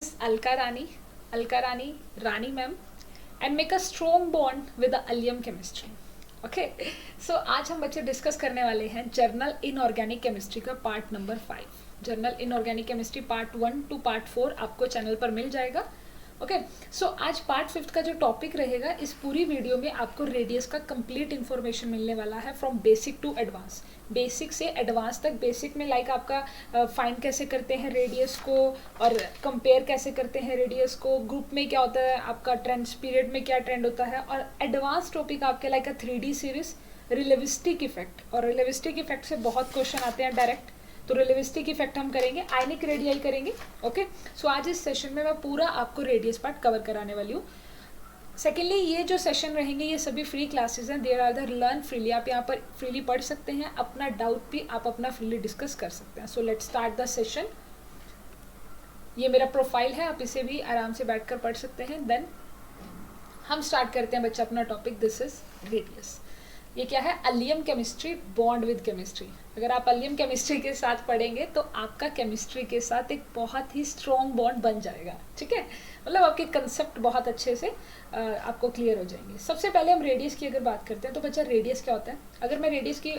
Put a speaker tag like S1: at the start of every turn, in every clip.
S1: is Alka Rani ma'am, and make a strong bond with the allium chemistry. Okay so आज हम बच्चे discuss करने वाले हैं जर्नल इनऑर्गेनिक केमिस्ट्री का part number 5। General inorganic chemistry part 1 to part 4 आपको channel पर मिल जाएगा। ओके सो आज पार्ट 5 का जो टॉपिक रहेगा, इस पूरी वीडियो में आपको रेडियस का कंप्लीट इन्फॉर्मेशन मिलने वाला है from basic to advance. Basic से एडवांस तक। बेसिक में लाइक आपका फाइंड कैसे करते हैं रेडियस को, और कंपेयर कैसे करते हैं रेडियस को, ग्रुप में क्या होता है आपका, ट्रेंड्स पीरियड में क्या ट्रेंड होता है, और एडवांस टॉपिक आपके like a 3D series relativistic effect. और रिलेविस्टिक इफेक्ट से बहुत क्वेश्चन आते हैं डायरेक्ट, तो रिलेविस्टिक इफेक्ट हम करेंगे, आयनिक रेडियाई करेंगे। ओके सो आज इस सेशन में मैं पूरा आपको रेडियस पार्ट कवर कराने वाली हूँ। सेकेंडली, ये जो सेशन रहेंगे ये सभी फ्री क्लासेस हैं, there are the learn freely. आप यहाँ पर फ्रीली पढ़ सकते हैं, अपना डाउट भी आप अपना फ्रीली डिस्कस कर सकते हैं। So let's start the session. ये मेरा प्रोफाइल है, आप इसे भी आराम से बैठकर पढ़ सकते हैं। देन हम स्टार्ट करते हैं बच्चा अपना टॉपिक। This is radius. ये क्या है? अलियम केमिस्ट्री बॉन्ड विद केमिस्ट्री। अगर आप अलियम केमिस्ट्री के साथ पढ़ेंगे तो आपका केमिस्ट्री के साथ एक बहुत ही स्ट्रॉन्ग बॉन्ड बन जाएगा। ठीक है, मतलब आपके कंसेप्ट बहुत अच्छे से आपको क्लियर हो जाएंगे। सबसे पहले हम रेडियस की अगर बात करते हैं तो बच्चा रेडियस क्या होता है? अगर मैं रेडियस की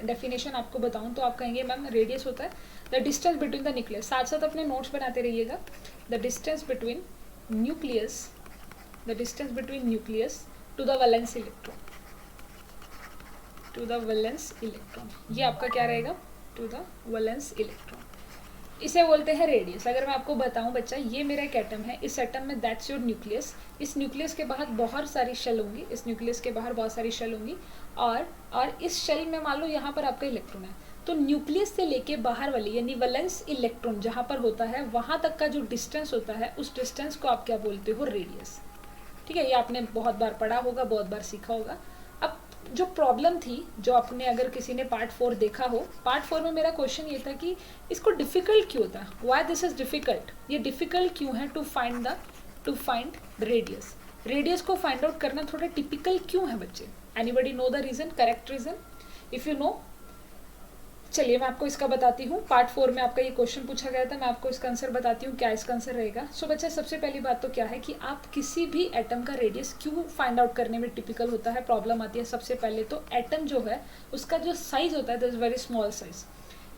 S1: डेफिनेशन आपको बताऊं तो आप कहेंगे मैम रेडियस होता है the distance between the nucleus. साथ साथ अपने नोट्स बनाते रहिएगा। The distance between nucleus, the distance between nucleus to the valence electron, to the valence electron. ये आपका क्या रहेगा? To the valence electron. इसे बोलते हैं रेडियस। अगर मैं आपको बताऊं बच्चा, ये मेरा एक एटम है, इस एटम में दैट्स योर न्यूक्लियस। इस न्यूक्लियस के बाहर बहुत सारी शेल होंगी, इस न्यूक्लियस के बाहर बहुत सारी शेल होंगी, और इस शेल में मान लो यहाँ पर आपका इलेक्ट्रॉन है, तो न्यूक्लियस से लेके बाहर वाली यानी वैलेंस इलेक्ट्रॉन जहाँ पर होता है वहाँ तक का जो डिस्टेंस होता है, उस डिस्टेंस को आप क्या बोलते हो? रेडियस। ठीक है, ये आपने बहुत बार पढ़ा होगा, बहुत बार सीखा होगा। अब जो प्रॉब्लम थी, जो आपने अगर किसी ने पार्ट 4 देखा हो, पार्ट 4 में मेरा क्वेश्चन ये था कि इसको डिफिकल्ट क्यों होता है, व्हाई दिस इज डिफिकल्ट, ये डिफिकल्ट क्यों है टू फाइंड रेडियस। रेडियस को फाइंड आउट करना थोड़ा टिपिकल क्यों है बच्चे? Anybody know the reason, correct reason? If you know, चलिए मैं आपको इसका बताती हूँ। पार्ट 4 में आपका ये क्वेश्चन पूछा गया था, मैं आपको इसका आंसर बताती हूँ क्या इसका आंसर रहेगा। सो बच्चा, सबसे पहली बात तो क्या है कि आप किसी भी एटम का रेडियस क्यों फाइंड आउट करने में टिपिकल होता है, प्रॉब्लम आती है। सबसे पहले तो एटम जो है उसका जो साइज होता है that is very small size.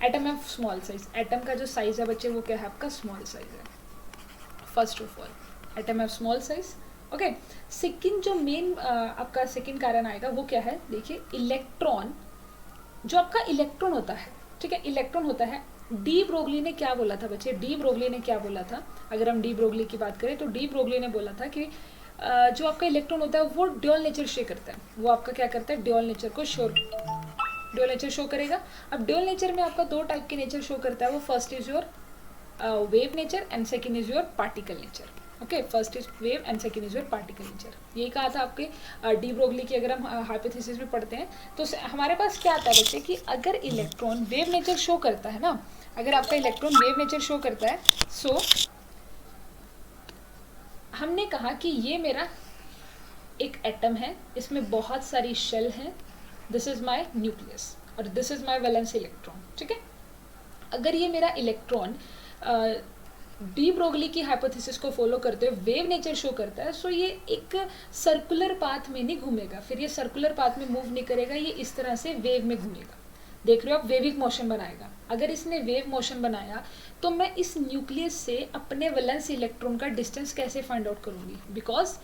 S1: Atom है स्मॉल साइज, एटम का जो साइज है बच्चे वो क्या है? आपका स्मॉल साइज है। फर्स्ट ऑफ ऑल एटम है स्मॉल साइज। ओके, सेकेंड जो मेन आपका सेकेंड कारण आएगा वो क्या है? देखिए, इलेक्ट्रॉन, जो आपका इलेक्ट्रॉन होता है, ठीक है, इलेक्ट्रॉन होता है। डी ब्रोगली ने क्या बोला था बच्चे? डी ब्रोगली ने क्या बोला था? अगर हम डी ब्रोगली की बात करें तो डी ब्रोगली ने बोला था कि जो आपका इलेक्ट्रॉन होता है वो ड्यूअल नेचर शो करता है। वो आपका क्या करता है? ड्यूअल नेचर को ड्यूअल नेचर शो करेगा। अब ड्यूअल नेचर में आपका दो टाइप के नेचर शो करता है। वो first is your wave nature and second is your particle nature. Okay, first is wave and second is your particle nature. यही कहा था आपके डी ब्रोगली की। अगर हम हाइपोथेसिस में पढ़ते हैं तो हमारे पास क्या आता है बच्चे कि अगर इलेक्ट्रॉन वेव नेचर शो करता है ना, अगर आपका इलेक्ट्रॉन वेव नेचर शो करता है, सो हमने कहा कि ये मेरा एक एटम है, इसमें बहुत सारी शेल हैं, दिस इज माई न्यूक्लियस और this is my valence electron. ठीक है, अगर ये मेरा इलेक्ट्रॉन डी ब्रोगली की हाइपोथेसिस को फॉलो करते हुए वेव नेचर शो करता है, सो ये एक सर्कुलर पाथ में नहीं घूमेगा, फिर ये सर्कुलर पाथ में मूव नहीं करेगा, ये इस तरह से वेव में घूमेगा। देख रहे हो आप, वेविक मोशन बनाएगा। अगर इसने वेव मोशन बनाया तो मैं इस न्यूक्लियस से अपने वैलेंस इलेक्ट्रॉन का डिस्टेंस कैसे फाइंड आउट करूंगी? बिकॉज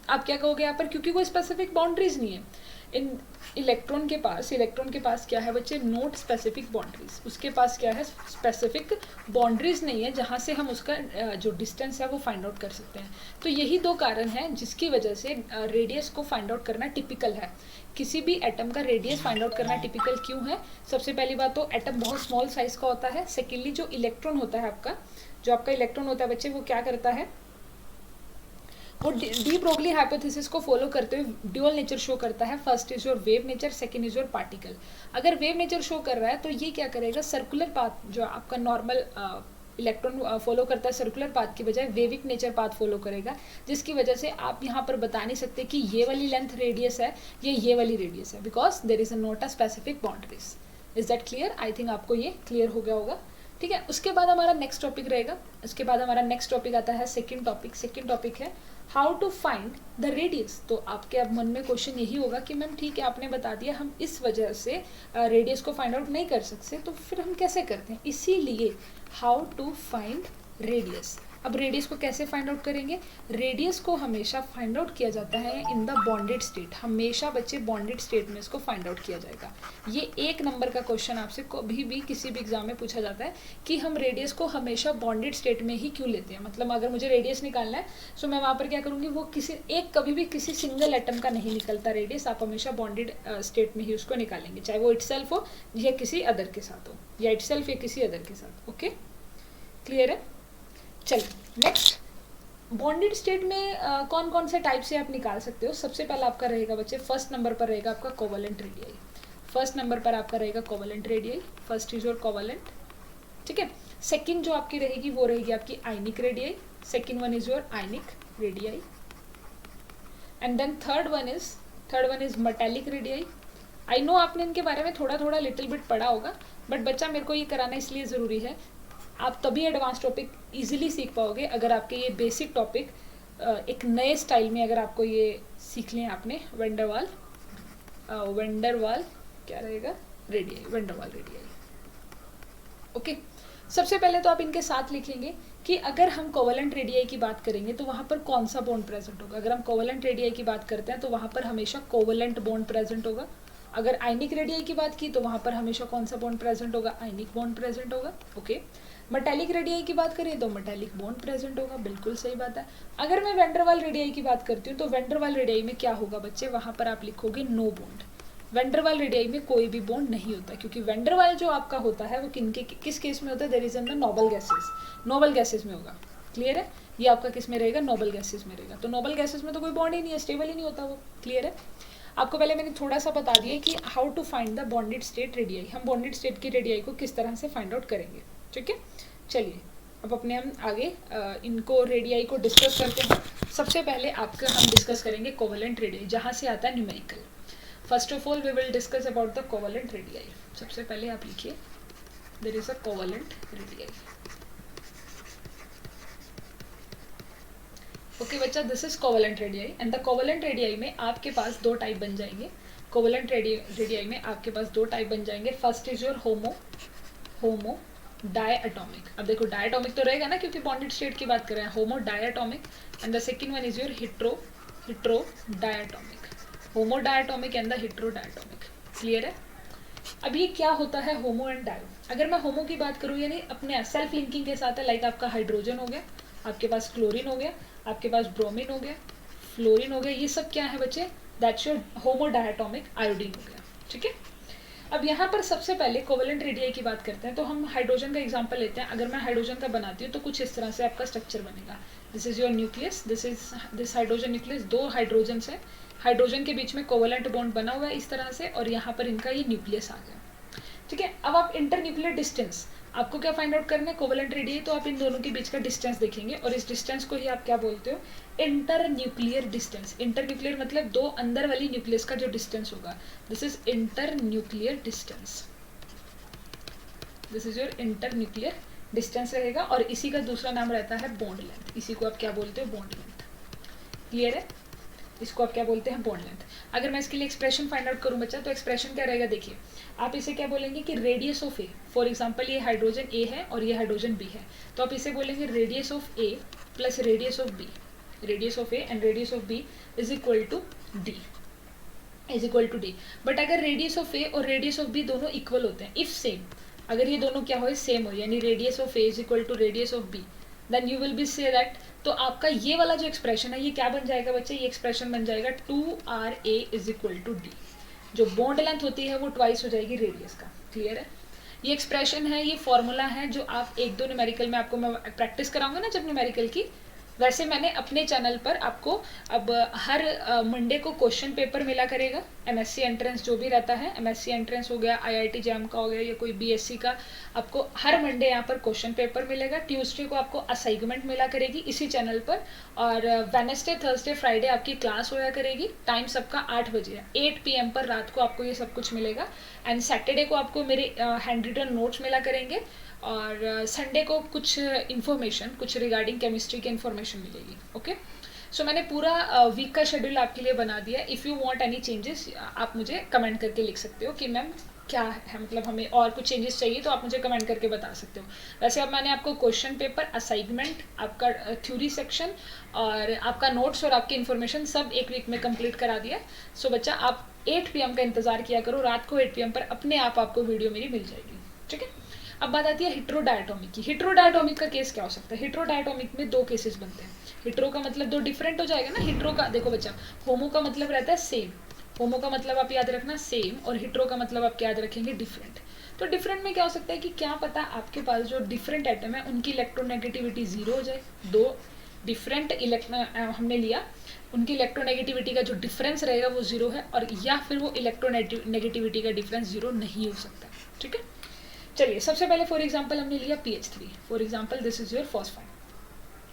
S1: आप क्या कहोगे यहाँ पर? क्योंकि कोई स्पेसिफिक बाउंड्रीज नहीं है इन इलेक्ट्रॉन के पास क्या है बच्चे? Note specific boundaries. उसके पास क्या है? स्पेसिफिक बाउंड्रीज नहीं है जहाँ से हम उसका जो डिस्टेंस है वो फाइंड आउट कर सकते हैं। तो यही दो कारण हैं जिसकी वजह से रेडियस को फाइंड आउट करना टिपिकल है। किसी भी एटम का रेडियस फाइंड आउट करना टिपिकल क्यों है? सबसे पहली बात तो एटम बहुत स्मॉल साइज का होता है। सेकेंडली, जो इलेक्ट्रॉन होता है आपका, जो आपका इलेक्ट्रॉन होता है बच्चे, वो क्या करता है? वो डी ब्रोगली हाइपोथेसिस को फॉलो करते हुए ड्यूअल नेचर शो करता है। First is your wave nature, second is your particle. अगर वेव नेचर शो कर रहा है तो ये क्या करेगा? सर्कुलर पाथ, जो आपका नॉर्मल इलेक्ट्रॉन फॉलो करता है सर्कुलर पाथ की बजाय वेविक नेचर पाथ फॉलो करेगा, जिसकी वजह से आप यहाँ पर बता नहीं सकते कि ये वाली लेंथ रेडियस है ये वाली रेडियस है, because there is not a specific boundaries. Is that clear? I think आपको ये क्लियर हो गया होगा। ठीक है। उसके बाद हमारा नेक्स्ट टॉपिक रहेगा, उसके बाद हमारा नेक्स्ट टॉपिक आता है सेकंड टॉपिक है how to find the radius. तो आपके अब मन में क्वेश्चन यही होगा कि मैम ठीक है आपने बता दिया हम इस वजह से रेडियस को फाइंड आउट नहीं कर सकते, तो फिर हम कैसे करते हैं, इसीलिए हाउ टू फाइंड रेडियस। अब रेडियस को कैसे फाइंड आउट करेंगे, रेडियस को हमेशा फाइंड आउट किया जाता है इन द बॉन्डेड स्टेट, हमेशा बच्चे बॉन्डेड स्टेट में इसको फाइंड आउट किया जाएगा। ये 1 नंबर का क्वेश्चन आपसे कभी भी किसी भी एग्जाम में पूछा जाता है कि हम रेडियस को हमेशा बॉन्डेड स्टेट में ही क्यों लेते हैं। मतलब अगर मुझे रेडियस निकालना है तो मैं वहाँ पर क्या करूँगी, वो कभी भी किसी सिंगल एटम का नहीं निकलता रेडियस, आप हमेशा बॉन्डेड स्टेट में ही उसको निकालेंगे, चाहे वो इटसेल्फ हो या किसी अदर के साथ हो, या इटसेल्फ या किसी अदर के साथ। ओके, क्लियर है। चलिए नेक्स्ट, बॉन्डेड स्टेट में कौन कौन से टाइप से आप निकाल सकते हो। सबसे पहला आपका रहेगा बच्चे, फर्स्ट नंबर पर रहेगा आपका कोवेलेंट रेडियाई। फर्स्ट नंबर पर आपका रहेगा covalent radii, first is your covalent, ठीक है। सेकंड जो आपकी रहेगी वो रहेगी आपकी ionic radii, second one is your ionic radii. And then third one is metallic radii. I know आपने इनके बारे में थोड़ा थोड़ा लिटिल बिट पढ़ा होगा, बट बच्चा मेरे को ये कराना इसलिए ज़रूरी है, आप तभी एडवांस टॉपिक इजीली सीख पाओगे अगर आपके ये बेसिक टॉपिक एक नए स्टाइल में अगर आपको ये सीख लें आपने। वेंडरवाल क्या रहेगा, रेडियाई, वेंडरवाल रेडियाई। ओके, सबसे पहले तो आप इनके साथ लिखेंगे कि अगर हम कोवेलेंट रेडियाई की बात करेंगे तो वहाँ पर कौन सा बॉन्ड प्रेजेंट होगा। अगर हम कोवेलेंट रेडियाई की बात करते हैं तो वहाँ पर हमेशा कोवेलेंट बॉन्ड प्रेजेंट होगा। अगर आयनिक रेडियाई की बात की तो वहाँ पर हमेशा कौन सा बॉन्ड प्रेजेंट होगा, आयनिक बॉन्ड प्रेजेंट होगा। ओके, मेटालिक रेडियाई की बात करें तो मेटालिक बॉन्ड प्रेजेंट होगा, बिल्कुल सही बात है। अगर मैं वेंडरवाल रेडियाई की बात करती हूँ तो वेंडरवाल रेडियाई में क्या होगा बच्चे, वहाँ पर आप लिखोगे नो बॉन्ड। वेंडरवाल रेडियाई में कोई भी बॉन्ड नहीं होता, क्योंकि वेंडरवाल जो आपका होता है वो किस केस में होता है, there is in the noble gases में होगा। क्लियर है, ये आपका किस में रहेगा, नोबल गैसेस में रहेगा। तो नोबल गैसेस में तो कोई बॉन्ड ही नहीं है, स्टेबल ही नहीं होता वो। क्लियर है, आपको पहले मैंने थोड़ा सा बता दिया कि how to find the bonded state radii, हम बॉन्डेड स्टेट की रेडियाई को किस तरह से फाइंड आउट करेंगे। ठीक है, चलिए अब अपने हम आगे इनको रेडियाई को डिस्कस करते हैं। सबसे पहले आपका हम डिस्कस करेंगे कोवेलेंट रेडियाई, जहाँ से आता है numerical. First of all we will discuss about the covalent radii. सबसे पहले आप लिखिए there is a covalent radii. Okay बच्चा, this is covalent radii and the covalent radii में आपके पास 2 टाइप बन जाएंगे। कोवेलेंट रेडियाई में आपके पास 2 टाइप बन जाएंगे। First is your homo diatomic. अब देखो डायटोमिक तो रहेगा ना, क्योंकि बॉन्डेड स्टेट की बात कर रहे हैं, homo diatomic. And the second one is your hetero diatomic, homo diatomic and the hetero diatomic. Clear है। अब ये क्या होता है होमो एंड डायो। अगर मैं होमो की बात करूँ यानी अपने सेल्फ लिंकिंग के साथ है, लाइक आपका हाइड्रोजन हो गया, आपके पास क्लोरीन हो गया, आपके पास ब्रोमीन हो गया, फ्लोरीन हो गया, ये सब क्या है बच्चे, that's your homo diatomic iodine हो गया। ठीक है, अब यहाँ पर सबसे पहले कोवेलेंट रेडियाई की बात करते हैं तो हम हाइड्रोजन का एग्जांपल लेते हैं। अगर मैं हाइड्रोजन का बनाती हूँ तो कुछ इस तरह से आपका स्ट्रक्चर बनेगा। This is your nucleus, this hydrogen nucleus, 2 hydrogen है, हाइड्रोजन के बीच में कोवेलेंट बॉन्ड बना हुआ है इस तरह से, और यहाँ पर इनका ये न्यूक्लियस आ गया। ठीक है, अब आप इंटर न्यूक्लियर डिस्टेंस, आपको क्या फाइंड आउट करना है, कोवेलेंट रेडियाई, तो आप इन दोनों के बीच का डिस्टेंस देखेंगे और इस डिस्टेंस को ही आप क्या बोलते हो, inter nuclear distance. Inter nuclear मतलब 2 अंदर वाली न्यूक्लियस का जो डिस्टेंस होगा, this is inter nuclear distance, this is your inter nuclear distance रहेगा। और इसी का दूसरा नाम रहता है बॉन्ड लेंथ, इसी को आप क्या बोलते हो, बॉन्ड लेंथ। क्लियर है, इसको आप क्या बोलते हैं, बॉन्ड लेंथ। अगर मैं इसके लिए एक्सप्रेशन फाइंड आउट करूँ बच्चा, तो एक्सप्रेशन क्या रहेगा, देखिए आप इसे क्या बोलेंगे कि radius of A, for example ये हाइड्रोजन ए है और ये हाइड्रोजन बी है, तो आप इसे बोलेंगे radius of A plus radius of B, radius of A and radius of B is equal to D, is equal to D. But अगर रेडियस ऑफ ए और रेडियस ऑफ बी दोनों equal होते हैं, इफ सेम, अगर ये दोनों क्या हो, सेम हो, यानी radius of A is equal to radius of B, then you will be say that, तो आपका ये वाला जो एक्सप्रेशन है ये क्या बन जाएगा बच्चे, ये एक्सप्रेशन बन जाएगा 2RA is equal to D. जो बॉन्ड लेंथ होती है वो ट्वाइस हो जाएगी रेडियस का। क्लियर है, ये एक्सप्रेशन है, ये फॉर्मूला है जो आप 1-2 न्यूमेरिकल में आपको मैं प्रैक्टिस कराऊंगा ना जब न्यूमेरिकल की, वैसे मैंने अपने चैनल पर आपको अब हर मंडे को क्वेश्चन पेपर मिला करेगा। एमएससी एंट्रेंस जो भी रहता है, एमएससी एंट्रेंस हो गया, आईआईटी जैम का हो गया या कोई बीएससी का, आपको हर मंडे यहाँ पर क्वेश्चन पेपर मिलेगा। ट्यूसडे को आपको असाइनमेंट मिला करेगी इसी चैनल पर, और वेडनेसडे थर्सडे फ्राइडे आपकी क्लास होया करेगी। टाइम सबका 8 बजे है, 8 PM पर रात को आपको ये सब कुछ मिलेगा। एंड सैटरडे को आपको मेरे हैंड रिटन नोट्स मिला करेंगे, और संडे को कुछ इन्फॉर्मेशन, कुछ रिगार्डिंग केमिस्ट्री की इन्फॉर्मेशन मिलेगी। ओके, सो मैंने पूरा वीक का शेड्यूल आपके लिए बना दिया। If you want any changes आप मुझे कमेंट करके लिख सकते हो कि मैम क्या है, मतलब हमें और कुछ चेंजेस चाहिए तो आप मुझे कमेंट करके बता सकते हो। वैसे अब मैंने आपको क्वेश्चन पेपर, असाइनमेंट, आपका थ्योरी सेक्शन और आपका नोट्स और आपकी इन्फॉर्मेशन सब एक वीक में कंप्लीट करा दिया। सो बच्चा आप 8 PM का इंतज़ार किया करो, रात को 8 PM पर अपने आप आपको वीडियो मेरी मिल जाएगी। ठीक है, अब बात आती है हिट्रोडायटोमिक की। हिट्रोडायटोमिक का केस क्या हो सकता है? हिट्रोडायटोमिक में 2 केसेस बनते हैं। हिट्रो का मतलब 2 डिफरेंट हो जाएगा ना। हिट्रो का देखो बच्चा, होमो का मतलब रहता है सेम, होमो का मतलब आप याद रखना सेम, और हिट्रो का मतलब आप क्या याद रखेंगे? डिफरेंट। तो डिफरेंट में क्या हो सकता है कि क्या पता आपके पास जो डिफरेंट एटम है उनकी इलेक्ट्रोनेगेटिविटी 0 हो जाए। 2 डिफरेंट हमने लिया, उनकी इलेक्ट्रोनेगेटिविटी का जो डिफरेंस रहेगा वो 0 है, और या फिर वो इलेक्ट्रोनेगेटिविटी का डिफरेंस 0 नहीं हो सकता। ठीक है, चलिए सबसे पहले फॉर एग्जांपल हमने लिया PH3। For example this is your phosphine.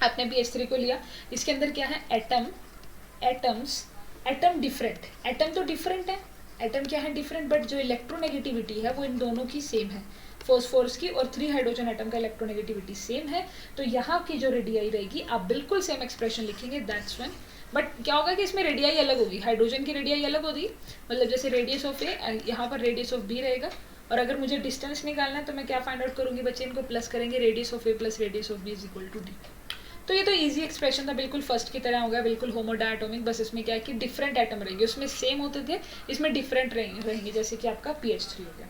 S1: आपने PH3 को लिया, इसके अंदर क्या है? एटम डिफरेंट, एटम तो डिफरेंट है, एटम क्या है? डिफरेंट, बट जो इलेक्ट्रोनेगेटिविटी है वो इन दोनों की सेम है। फॉस्फोरस की और 3 हाइड्रोजन एटम का इलेक्ट्रोनेगेटिविटी सेम है, तो यहाँ की जो रेडियाई रहेगी आप बिल्कुल सेम एक्सप्रेशन लिखेंगे, दैट्स वन। बट क्या होगा कि इसमें रेडियाई अलग होगी, हाइड्रोजन की रेडियाई अलग होगी, मतलब जैसे रेडियस ऑफ ए, यहाँ पर रेडियस ऑफ बी रहेगा। और अगर मुझे डिस्टेंस निकालना है तो मैं क्या फाइंड आउट करूँगी बच्चे? इनको प्लस करेंगे, radius of A plus radius of B is equal to D. तो ये तो इजी एक्सप्रेशन था, बिल्कुल फर्स्ट की तरह हो गया, बिल्कुल होमोडायटोमिक। बस इसमें क्या है कि डिफरेंट एटम रहेंगे, उसमें सेम होते थे, इसमें डिफरेंट रहेंगे, जैसे कि आपका PH3 हो गया।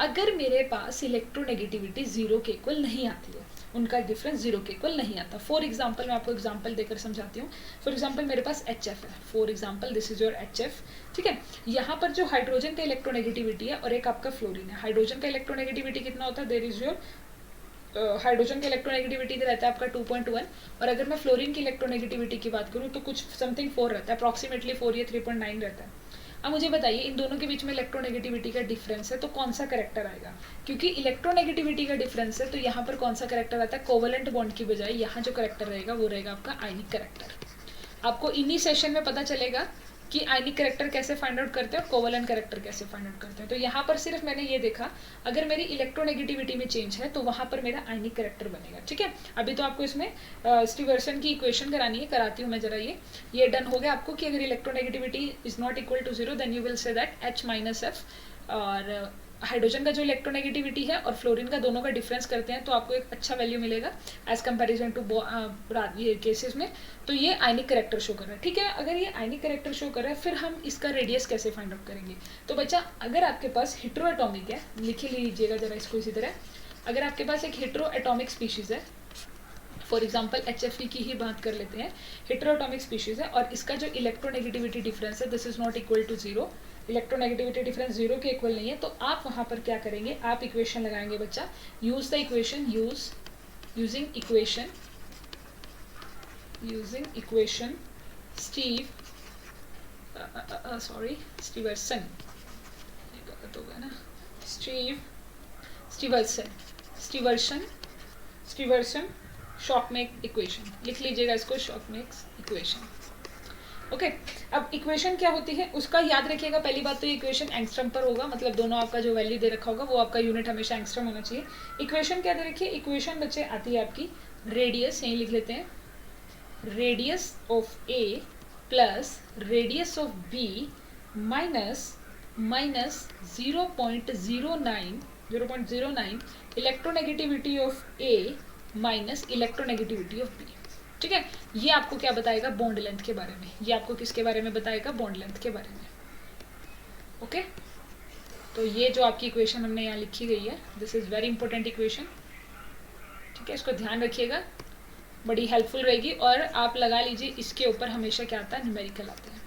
S1: अगर मेरे पास इलेक्ट्रोनेगेटिविटी 0 के इक्वल नहीं आती है, उनका डिफरेंस 0 के इक्वल नहीं आता। फॉर एग्जाम्पल मैं आपको एग्जाम्पल देकर समझाती हूँ। फॉर एग्जाम्पल मेरे पास HF है, for example this is your HF। ठीक है, यहाँ पर जो हाइड्रोजन का इलेक्ट्रोनेगेटिविटी है और एक आपका फ्लोरीन है। हाइड्रोजन का इलेक्ट्रोनेगेटिविटी कितना होता है? देयर इज योर हाइड्रोजन का इलेक्ट्रोनेगेटिविटी रहता है आपका 2.1, और अगर मैं फ्लोरीन की इलेक्ट्रोनेगेटिविटी की बात करूँ तो कुछ समथिंग 4 रहता है, अप्रॉक्सीमेटली 4 या 3.9 रहता है। अब मुझे बताइए इन दोनों के बीच में इलेक्ट्रोनेगेटिविटी का डिफरेंस है तो कौन सा करेक्टर आएगा? क्योंकि इलेक्ट्रोनेगेटिविटी का डिफरेंस है तो यहाँ पर कौन सा करेक्टर आता है? कोवेलेंट बॉन्ड की बजाय यहाँ जो करेक्टर रहेगा वो रहेगा आपका आयनिक करेक्टर। आपको इन्हीं सेशन में पता चलेगा कि आयनिक करेक्टर कैसे फाइंड आउट करते हैं और कोवेलेंट करेक्टर कैसे फाइंड आउट करते हैं। तो यहाँ पर सिर्फ मैंने ये देखा, अगर मेरी इलेक्ट्रोनेगेटिविटी में चेंज है तो वहाँ पर मेरा आयनिक करेक्टर बनेगा। ठीक है, अभी तो आपको इसमें स्टीवर्सन की इक्वेशन करानी है, कराती हूँ मैं जरा। ये डन हो गया आपको कि अगर electronegativity is not equal to 0 then you will say that H-F। और हाइड्रोजन का जो इलेक्ट्रोनेगेटिविटी है और फ्लोरीन का दोनों का डिफरेंस करते हैं तो आपको एक अच्छा वैल्यू मिलेगा एज कंपैरिजन टू ये केसेस में। तो ये आयनिक करेक्टर शो कर रहा है। ठीक है, अगर ये आयनिक करेक्टर शो कर रहा है फिर हम इसका रेडियस कैसे फाइंड आउट करेंगे? तो बच्चा अगर आपके पास हिट्रो एटॉमिक है, लिख लीजिएगा जरा इसको इसी तरह। अगर आपके पास एक हिट्रो एटॉमिक स्पीशीज है, फॉर एग्जाम्पल HFE की ही बात कर लेते हैं, हेटेरोटॉमिक स्पीशीज है और इसका जो इलेक्ट्रोनेगेटिविटी डिफरेंस है this is not equal to 0, electronegativity difference 0 के इक्वल नहीं है, तो आप वहाँ पर क्या करेंगे? आप इक्वेशन लगाएंगे बच्चा, use the equation, using equation Stevenson, गलत हो गया ना, स्टीवर्सन शॉकमेक इक्वेशन, लिख लीजिएगा इसको, शॉकमेक्स इक्वेशन। ओके, अब इक्वेशन क्या होती है उसका याद रखिएगा। पहली बात तो ये इक्वेशन एंगस्ट्रम पर होगा, मतलब दोनों आपका जो वैल्यू दे रखा होगा वो आपका यूनिट हमेशा एंगस्ट्रम होना चाहिए। इक्वेशन क्या दे रखी है? इक्वेशन बच्चे आती है आपकी रेडियस, यहीं लिख लेते हैं, radius of A plus radius of B minus 0.09 electronegativity of A minus electronegativity of B. ठीक है, ये आपको क्या बताएगा? बॉन्ड लेंथ के बारे में। ये आपको किसके बारे में बताएगा? बॉन्ड लेंथ के बारे में। ओके, तो ये जो आपकी इक्वेशन हमने यहाँ लिखी गई है this is very important equation. ठीक है, इसको ध्यान रखिएगा, बड़ी हेल्पफुल रहेगी। और आप लगा लीजिए इसके ऊपर हमेशा क्या आता है? न्यूमेरिकल आते हैं।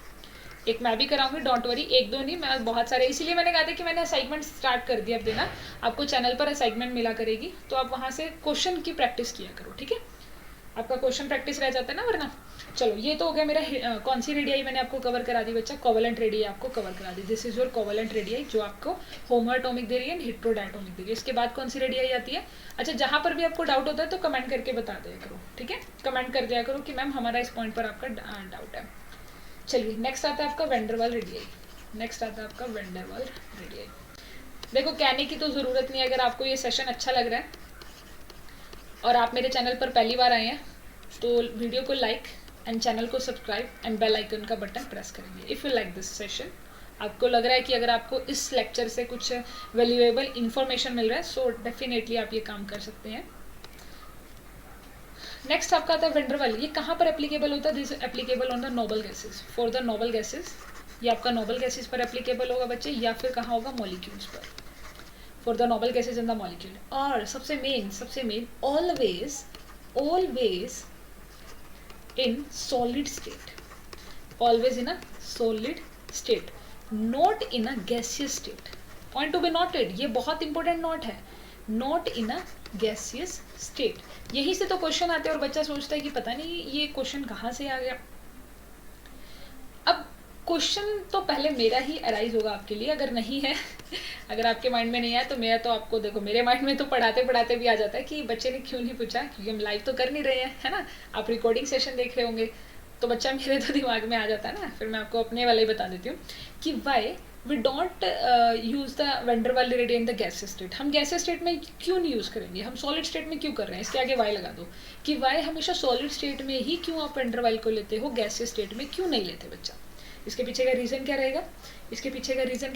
S1: एक मैं भी कराऊंगी, डोंट वरी, एक दो नहीं, मैं बहुत सारे, इसीलिए मैंने कहा था कि मैंने असाइनमेंट स्टार्ट कर दिया अब देना। आपको चैनल पर असाइनमेंट मिला करेगी तो आप वहाँ से क्वेश्चन की प्रैक्टिस किया करो। ठीक है, आपका क्वेश्चन प्रैक्टिस रह जाता है ना वरना। चलो, ये तो हो गया मेरा कौन सी रेडियाई मैंने आपको कवर करा दी बच्चा? कोवेलेंट रेडियाई आपको कवर करा दी। This is your covalent radii जो आपको होमोएटॉमिक दे रही है, हेटेरोडायटोमिक दे रही है। इसके बाद कौन सी रेडियाई आती है? अच्छा, जहाँ पर भी आपको डाउट होता है तो कमेंट करके बता दिया करो। ठीक है, कमेंट कर दिया करो कि मैम हमारा इस पॉइंट पर आपका डाउट है। चलिए, नेक्स्ट आता है आपका वेंडरवाल रेडियाई। देखो, कहने की तो ज़रूरत नहीं है, अगर आपको ये सेशन अच्छा लग रहा है और आप मेरे चैनल पर पहली बार आए हैं तो वीडियो को लाइक एंड चैनल को सब्सक्राइब एंड बेल आइकन का बटन प्रेस करेंगे if you like this session. आपको लग रहा है कि अगर आपको इस लेक्चर से कुछ वैल्यूएबल इंफॉर्मेशन मिल रहा है सो डेफिनेटली आप ये काम कर सकते हैं। नेक्स्ट आपका आता है वेंडर वाल। ये कहाँ पर एप्लीकेबल होता है? This applicable on the noble gases, for the noble gases. ये आपका नोबल गैसेज पर एप्लीकेबल होगा बच्चे, या फिर कहाँ होगा? मॉलिक्यूल्स पर, for the noble gases in the molecule. और सबसे main always in solid state, always in a solid state, not in a gaseous state. Point to be noted, ये बहुत इंपॉर्टेंट नोट है, not in a gaseous state. यही से तो question आते हैं और बच्चा सोचता है कि पता नहीं ये क्वेश्चन कहाँ से आ गया। अब क्वेश्चन तो पहले मेरा ही अराइज होगा आपके लिए, अगर नहीं है अगर आपके माइंड में नहीं आया तो मेरा तो आपको देखो, मेरे माइंड में तो पढ़ाते पढ़ाते भी आ जाता है कि बच्चे ने क्यों नहीं पूछा, क्योंकि हम लाइव तो कर नहीं रहे हैं, है ना। आप रिकॉर्डिंग सेशन देख रहे होंगे तो बच्चा मेरे तो दिमाग में आ जाता है ना। फिर मैं आपको अपने वाले ही बता देती हूँ कि why we don't use the van der Waals radius in the gas state. हम गैस स्टेट में क्यों नहीं यूज़ करेंगे, हम सॉलिड स्टेट में क्यों कर रहे हैं? इसके आगे वाई लगा दो कि वाई हमेशा सॉलिड स्टेट में ही क्यों आप वेंडर वाल को लेते हो, गैस स्टेट में क्यों नहीं लेते बच्चा? इसके पीछे का रीज़न क्या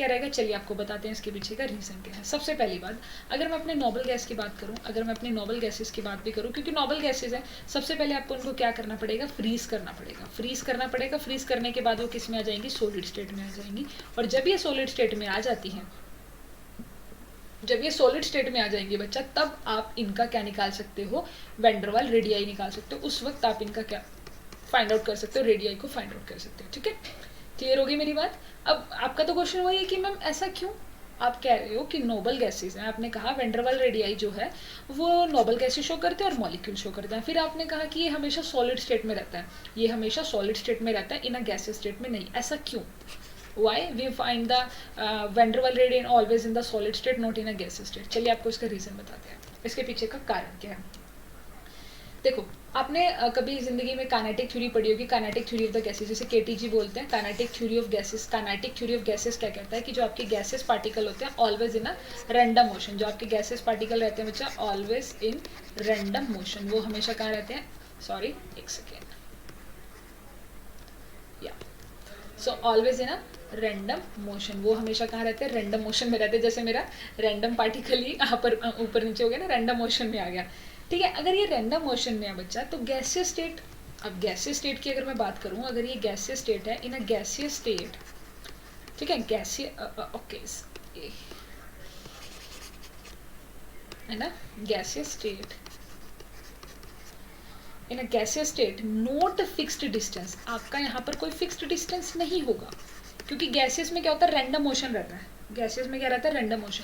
S1: रहेगा? चलिए आपको बताते हैं इसके पीछे का रीज़न क्या है। सबसे पहली बात, अगर मैं अपने नोबल गैस की बात करूं, अगर मैं अपने नोबल गैसेस की बात भी करूं, क्योंकि नोबल गैसेस हैं, सबसे पहले आपको उनको क्या करना पड़ेगा? फ्रीज करना पड़ेगा। फ्रीज करने के बाद वो किस में आ जाएंगी? सॉलिड स्टेट में आ जाएंगी। और जब ये सॉलिड स्टेट में आ जाती हैं, बच्चा, तब आप इनका क्या निकाल सकते हो? वेंडर वाल रेडियाई निकाल सकते हो। उस वक्त आप इनका क्या फाइंड आउट कर सकते हो? रेडियाई को फाइंड आउट कर सकते हो। ठीक है, क्लियर होगी मेरी बात? अब आपका तो क्वेश्चन वही है कि मैम ऐसा क्यों? आप कह रहे हो कि नोबल गैसेस हैं, आपने कहा वेंडर वाल रेडियाई जो है वो नोबल गैसेस शो करते हैं और मॉलिक्यूल शो करते हैं। फिर आपने कहा कि ये हमेशा सॉलिड स्टेट में रहता है, इन अ गैसियस स्टेट में नहीं। ऐसा क्यों? Why we find the van der Waals radius always in the solid state, not in a gaseous state. चलिए आपको इसका रीज़न बताते हैं, इसके पीछे का कारण क्या है। देखो, आपने कभी जिंदगी में काइनेटिक थ्योरी पढ़ी होगी, kinetic theory of the gases, जैसे केटीजी बोलते हैं kinetic theory of gases. Kinetic theory of gases क्या कहता है कि जो आपके गैसेस पार्टिकल होते हैं always in a random motion, जो आपके गैसेस पार्टिकल रहते हैं बच्चा ऑलवेज इन रैंडम मोशन, वो हमेशा कहाँ रहते हैं? सॉरी, एक सेकेंड, या so always in a random motion, वो हमेशा कहाँ रहते हैं? रैंडम मोशन में रहते हैं। जैसे मेरा रैंडम पार्टिकल ही ऊपर नीचे हो गया ना, रैंडम मोशन में आ गया। ठीक है, अगर ये रैंडम मोशन में है बच्चा तो गैसियस स्टेट, अब गैसियस स्टेट की अगर मैं बात करूं, अगर ये गैसियस स्टेट है, इन अ गैसियस स्टेट, ठीक है, ओके, है ना, gaseous state, in a gaseous state not fixed distance, आपका यहाँ पर कोई फिक्स्ड डिस्टेंस नहीं होगा, क्योंकि गैसियस में क्या होता है? रैंडम मोशन रहता है। गैसियस में क्या रहता है? Random motion.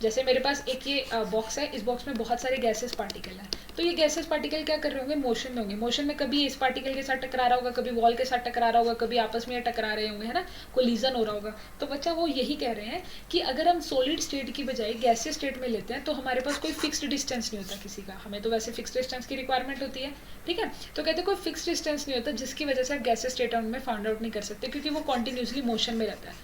S1: जैसे मेरे पास एक ये बॉक्स है, इस बॉक्स में बहुत सारे गैसेस पार्टिकल हैं, तो ये गैसेस पार्टिकल क्या कर रहे होंगे? मोशन में होंगे। मोशन में कभी इस पार्टिकल के साथ टकरा रहा होगा, कभी वॉल के साथ टकरा रहा होगा, कभी आपस में टकरा रहे होंगे, है ना, कोलिजन हो रहा होगा। तो बच्चा वो यही कह रहे हैं कि अगर हम सॉलिड स्टेट की बजाय गैसियस स्टेट में लेते हैं तो हमारे पास कोई फिक्स्ड डिस्टेंस नहीं होता किसी का। हमें तो वैसे फिक्स्ड डिस्टेंस की रिक्वायरमेंट होती है, ठीक है, तो कहते हैं कोई फिक्स्ड डिस्टेंस नहीं होता, जिसकी वजह से आप गैसियस स्टेट में फाइंड आउट नहीं कर सकते, क्योंकि वो कॉन्टिन्यूसली मोशन में रहता है।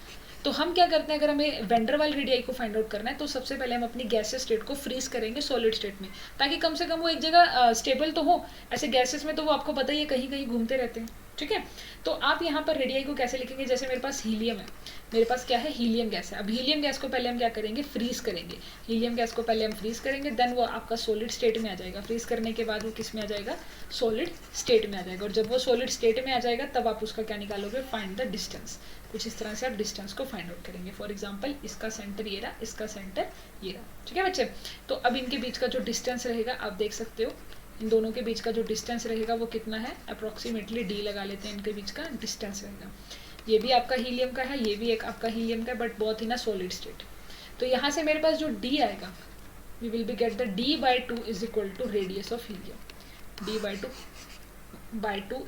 S1: तो हम क्या करते हैं, अगर हमें वेंडर वाल रेडियाई को फाइंड आउट करना है तो सबसे पहले हम अपनी गैसेस स्टेट को फ्रीज करेंगे सॉलिड स्टेट में, ताकि कम से कम वो एक जगह स्टेबल तो हो। ऐसे गैसेस में तो वो आपको पता ही है कहीं कहीं घूमते रहते हैं, ठीक है। तो आप यहाँ पर रेडियाई को कैसे लिखेंगे? जैसे मेरे पास हीलियम है, मेरे पास क्या है? हीलियम गैस है। अब हीलियम गैस को पहले हम क्या करेंगे? फ्रीज करेंगे। हीलियम गैस को पहले हम फ्रीज करेंगे, देन वो आपका सॉलिड स्टेट में आ जाएगा। फ्रीज करने के बाद वो किस में आ जाएगा? सॉलिड स्टेट में आ जाएगा। और जब वो सॉलिड स्टेट में आ जाएगा तब आप उसका क्या निकालोगे? Find the distance. कुछ इस तरह से आप डिस्टेंस को फाइंड आउट करेंगे। फॉर एग्जांपल इसका सेंटर ये रहा, इसका सेंटर ये रहा, ठीक है बच्चे। तो अब इनके बीच का जो डिस्टेंस रहेगा आप देख सकते हो, इन दोनों के बीच का जो डिस्टेंस रहेगा वो कितना है? अप्रॉक्सीमेटली डी लगा लेते हैं, इनके बीच का डिस्टेंस रहेगा। ये भी आपका हीलियम का है, ये भी एक आपका हीलियम का है, बट बहुत ही ना सॉलिड स्टेट। तो यहाँ से मेरे पास जो डी आएगा, we will be get the d/2 is equal to radius of helium. d/2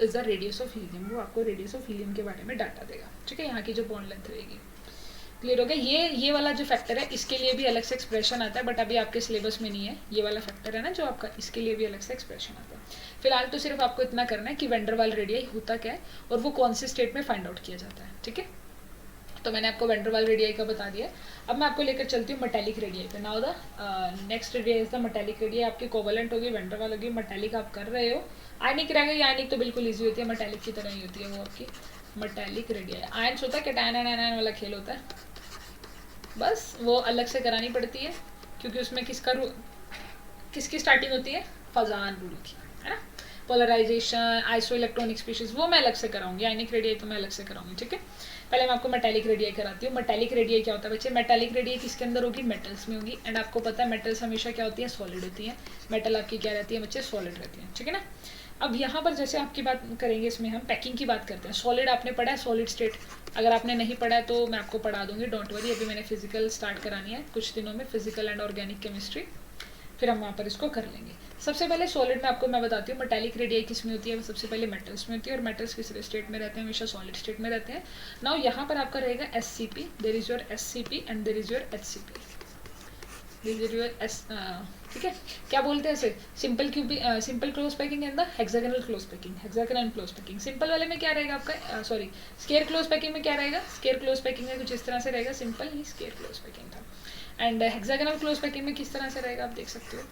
S1: is the radius of helium, वो आपको रेडियस ऑफ हीलियम के बारे में डाटा देगा, ठीक है, यहाँ की जो बॉन्ड लेंथ रहेगी। क्लियर हो गया? ये वाला जो फैक्टर है इसके लिए भी अलग से एक्सप्रेशन आता है, बट अभी आपके सिलेबस में नहीं है। ये वाला फैक्टर है ना जो आपका, इसके लिए भी अलग से एक्सप्रेशन आता है। फिलहाल तो सिर्फ आपको इतना करना है कि वेंडर वाल रेडियाई होता क्या है और वो कौन से स्टेट में फाइंड आउट किया जाता है, ठीक है। तो मैंने आपको वेंडरवाल रेडियाई का बता दिया। अब मैं आपको लेकर चलती हूँ मेटेलिक रेडियाई पे। Now the next radii is the metallic radii. आपकी कोवेलेंट होगी, वेंडरवाल होगी, मेटेलिक आप कर रहे हो। आयनिक रह गई, आयनिक तो बिल्कुल ईजी होती है, मेटेलिक की तरह ही होती है वो आपकी मेटेलिक रेडियाई। आयन्स होता है कैटायन एनायन वाला खेल होता है, बस वो अलग से करानी पड़ती है क्योंकि उसमें किसकी स्टार्टिंग होती है, फजान रूल की, है ना। पोलराइजेशन, आइसो इलेक्ट्रॉनिक स्पीशीज वो मैं अलग से कराऊंगी, आयनिक रेडियाई तो मैं अलग से कराऊंगी, ठीक है। पहले मैं आपको मेटेलिक रेडियाई कराती हूँ। मेटेलिक रेडियाई क्या होता है बच्चे? मेटेलिक रेडियाई किसके अंदर होगी? मेटल्स में होगी। एंड आपको पता है मेटल्स हमेशा क्या होती है? सॉलिड होती है। मेटल आपकी क्या रहती है बच्चे? सॉलिड रहती है, ठीक है ना। अब यहाँ पर जैसे आपकी बात करेंगे, इसमें हम पैकिंग की बात करते हैं। सॉलिड आपने पढ़ा है, सॉलिड स्टेट। अगर आपने नहीं पढ़ा है तो मैं आपको पढ़ा दूंगी, डोंट वरी। अभी मैंने फिजिकल स्टार्ट करानी है कुछ दिनों में, फिजिकल एंड ऑर्गेनिक केमिस्ट्री, फिर हम वहाँ पर इसको कर लेंगे। सबसे पहले सॉलिड में आपको मैं बताती हूँ मेटेलिक रेडियाई किस में होती है। वो सबसे पहले मेटल्स में होती है, और मेटल्स किस स्टेट में रहते हैं? हमेशा सॉलिड स्टेट में रहते हैं। नाउ यहाँ पर आपका रहेगा SCP, there is your SCP and there is your HCP, there is your S, ठीक है। क्या बोलते हैं इसे? Simple close packing and the hexagonal close packing. Hexagonal close packing simple वाले में क्या रहेगा आपका? सॉरी, स्केयर क्लोज पैकिंग में क्या रहेगा? स्केयर क्लोज पैकिंग में कुछ इस तरह से रहेगा, सिंपल ही स्केयर क्लोज पैकिंग था। एंड हेक्सागोनल क्लोज पैकिंग में किस तरह से रहेगा आप देख सकते हो,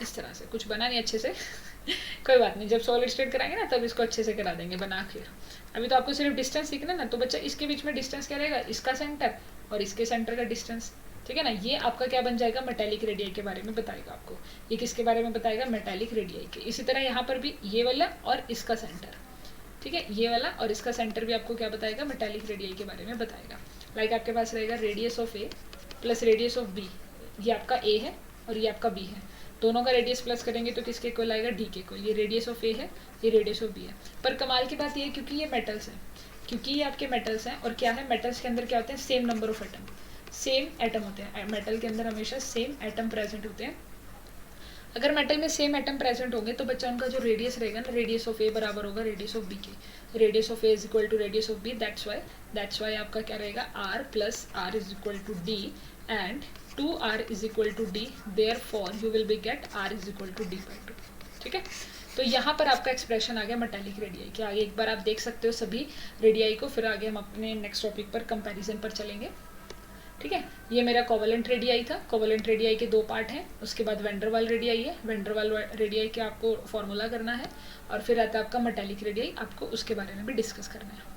S1: इस तरह से। कुछ बना नहीं अच्छे से कोई बात नहीं, जब सॉलिड स्टेट कराएंगे ना तब इसको अच्छे से करा देंगे बना के। अभी तो आपको सिर्फ डिस्टेंस सीखना ना, तो बच्चा इसके बीच में डिस्टेंस क्या रहेगा? इसका सेंटर और इसके सेंटर का डिस्टेंस, ठीक है ना। ये आपका क्या बन जाएगा? मेटेलिक रेडियाई के बारे में बताएगा आपको। ये किसके बारे में बताएगा? मेटेलिक रेडियाई के। इसी तरह यहाँ पर भी ये वाला और इसका सेंटर, ठीक है, ये वाला और इसका सेंटर भी आपको क्या बताएगा? मेटेलिक रेडियाई के बारे में बताएगा। लाइक आपके पास रहेगा radius of A plus radius of B. ये आपका ए है और ये आपका बी है, दोनों का रेडियस प्लस करेंगे तो किसके इक्वल आएगा? डी के इक्वल। ये रेडियस ऑफ ए है, ये रेडियस ऑफ बी है। पर कमाल की बात ये है क्योंकि ये मेटल्स हैं, क्योंकि ये आपके मेटल्स हैं, और क्या है मेटल्स के अंदर क्या होते हैं? Same number of atom, same atom होते हैं। मेटल के अंदर हमेशा सेम एटम प्रेजेंट होते हैं। अगर मेटल में सेम एटम प्रेजेंट होंगे तो बच्चा उनका जो रेडियस रहेगा ना, रेडियस ऑफ ए बराबर होगा रेडियस ऑफ बी के। Radius of A is equal to radius of B, that's why आपका क्या रहेगा? R plus R is equal to D and 2r is equal to d, therefore you will be get r is equal to d by 2, ठीक है। तो यहाँ पर आपका expression आ गया मेटेलिक रेडियाई के। आगे एक बार आप देख सकते हो सभी रेडियाई को, फिर आगे हम अपने नेक्स्ट टॉपिक पर कंपैरिजन पर चलेंगे, ठीक है। ये मेरा कोवेलेंट रेडियाई था। कोवेलेंट रेडियाई के दो पार्ट हैं। उसके बाद वेंडरवाल रेडियाई है। वेंडरवाल रेडियाई के आपको फॉर्मूला करना है, और फिर आता है आपका मेटेलिक रेडियाई, आपको उसके बारे में भी डिस्कस करना है।